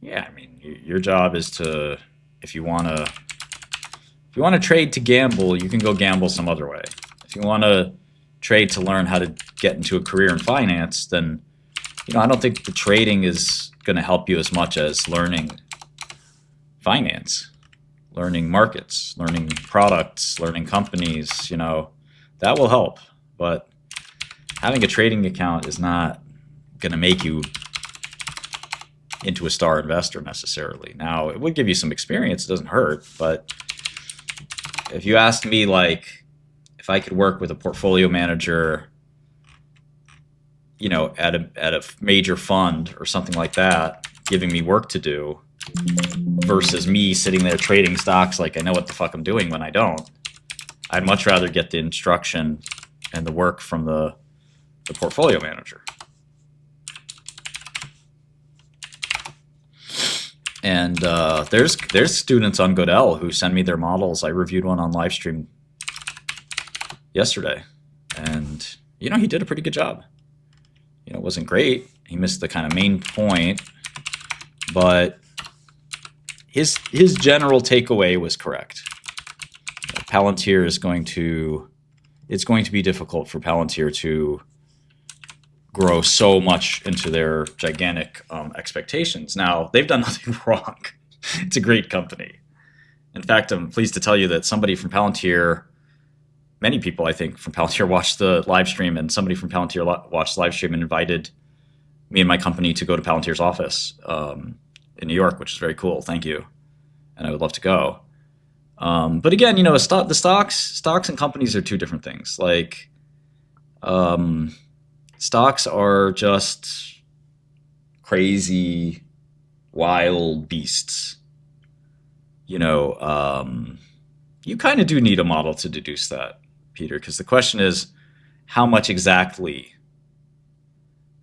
Yeah, I mean, your job is to, if you want to trade to gamble, you can go gamble some other way. If you want to trade to learn how to get into a career in finance, then I don't think the trading is going to help you as much as learning finance, learning markets, learning products, learning companies. That will help. But having a trading account is not going to make you into a star investor necessarily. Now, it would give you some experience. It doesn't hurt. But if you asked me, like, if I could work with a portfolio manager, at a major fund or something like that, giving me work to do, versus me sitting there trading stocks like I know what the fuck I'm doing when I don't, I'd much rather get the instruction and the work from the portfolio manager. And there's students on Godel who send me their models. I reviewed one on live stream yesterday, and he did a pretty good job. It wasn't great. He missed the kind of main point, but his general takeaway was correct. Palantir is going to be difficult for Palantir to grow so much into their gigantic expectations. Now, they've done nothing wrong. It's a great company. In fact, I'm pleased to tell you that somebody from Palantir, many people, I think, from Palantir watched the live stream, and somebody from Palantir watched the live stream and invited me and my company to go to Palantir's office in New York, which is very cool. Thank you. And I would love to go. But again, the stocks and companies are two different things. Like, stocks are just crazy, wild beasts. You kind of do need a model to deduce that, Peter, because the question is, how much exactly?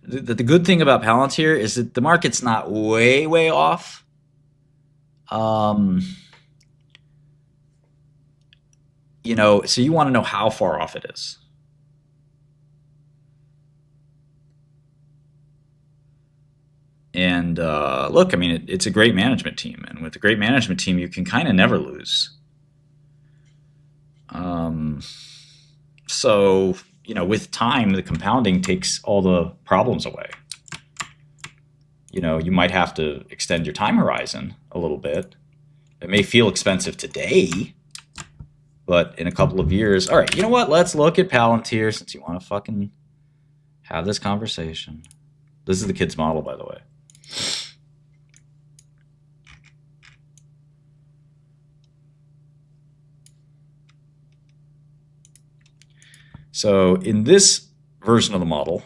The good thing about Palantir is that the market's not way, way off. So you want to know how far off it is. And look, I mean, it's a great management team. And with a great management team, you can kind of never lose. So, with time, the compounding takes all the problems away. You might have to extend your time horizon a little bit. It may feel expensive today, but in a couple of years, all right, you know what? Let's look at Palantir since you want to fucking have this conversation. This is the kid's model, by the way. So in this version of the model,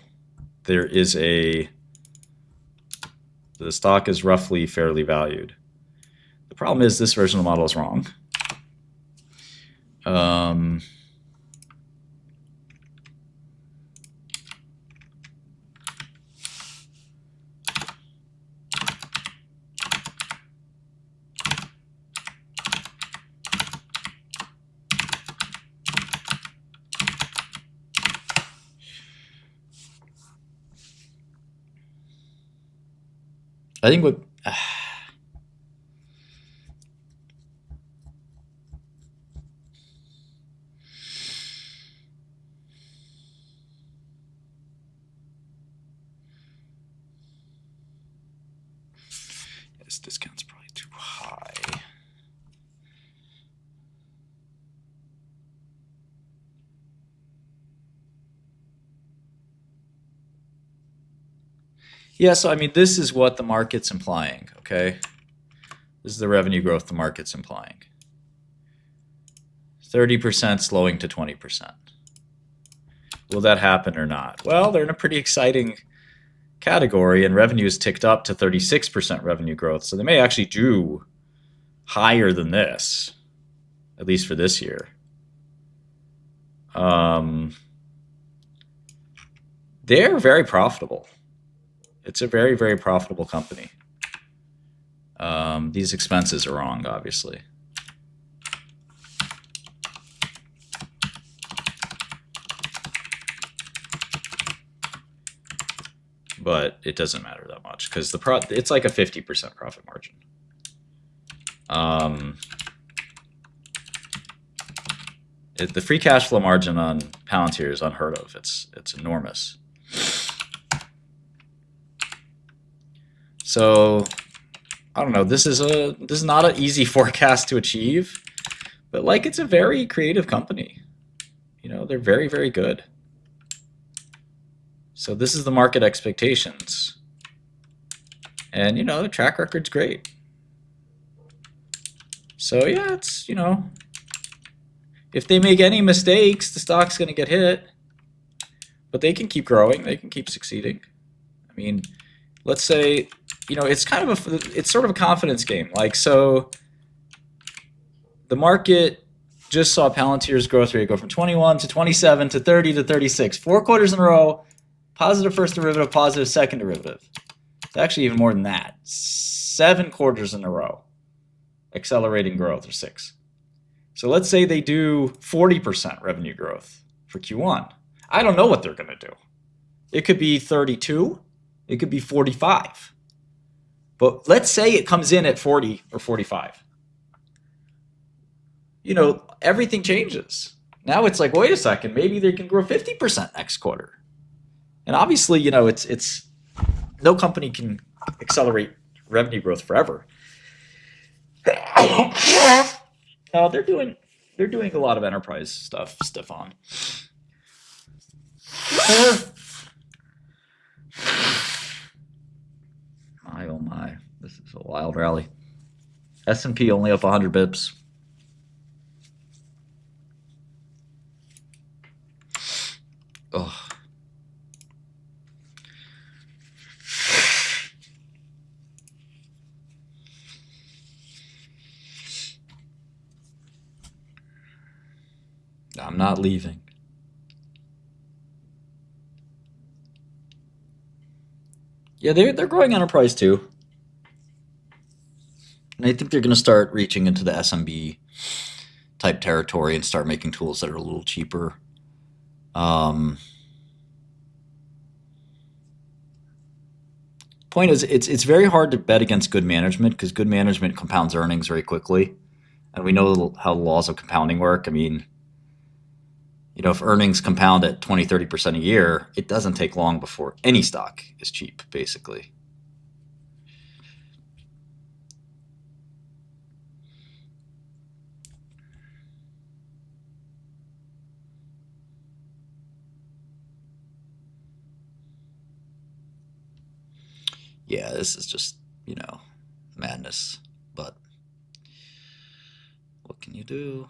there is the stock is roughly fairly valued. The problem is this version of the model is wrong. I think what this discount's probably too high. Yeah, so I mean, this is what the market's implying, okay? This is the revenue growth the market's implying. 30% slowing to 20%. Will that happen or not? Well, they're in a pretty exciting category, and revenue is ticked up to 36% revenue growth, so they may actually do higher than this, at least for this year. They're very profitable. It's a very, very profitable company. These expenses are wrong, obviously. but it doesn't matter that much because it's like a 50% profit margin. The free cash flow margin on Palantir is unheard of. It's enormous. So I don't know. This is not an easy forecast to achieve, but like it's a very creative company. You know, they're very, very good. So this is the market expectations. And, you know, the track record's great. So, yeah, it's, you know, if they make any mistakes, the stock's going to get hit. But they can keep growing. They can keep succeeding. I mean, let's say, you know, it's kind of it's sort of a confidence game. Like, so the market just saw Palantir's growth rate go from 21 to 27 to 30 to 36. 4 quarters in a row, positive first derivative, positive second derivative. It's actually even more than that. 7 quarters in a row, accelerating growth, or 6. So let's say they do 40% revenue growth for Q1. I don't know what they're going to do. It could be 32. It could be 45. But let's say it comes in at 40 or 45. You know, everything changes. Now it's like, wait a second, maybe they can grow 50% next quarter. And obviously, you know, it's no company can accelerate revenue growth forever. They're doing a lot of enterprise stuff, Stefan. My oh my, this is a wild rally. S&P only up 100 bips. Oh. I'm not leaving. Yeah, they're growing enterprise too. And I think they're going to start reaching into the SMB type territory and start making tools that are a little cheaper. Point is, it's very hard to bet against good management because good management compounds earnings very quickly. And we know how the laws of compounding work. I mean, you know, if earnings compound at 20, 30% a year, it doesn't take long before any stock is cheap, basically. Yeah, this is just, you know, madness. But what can you do?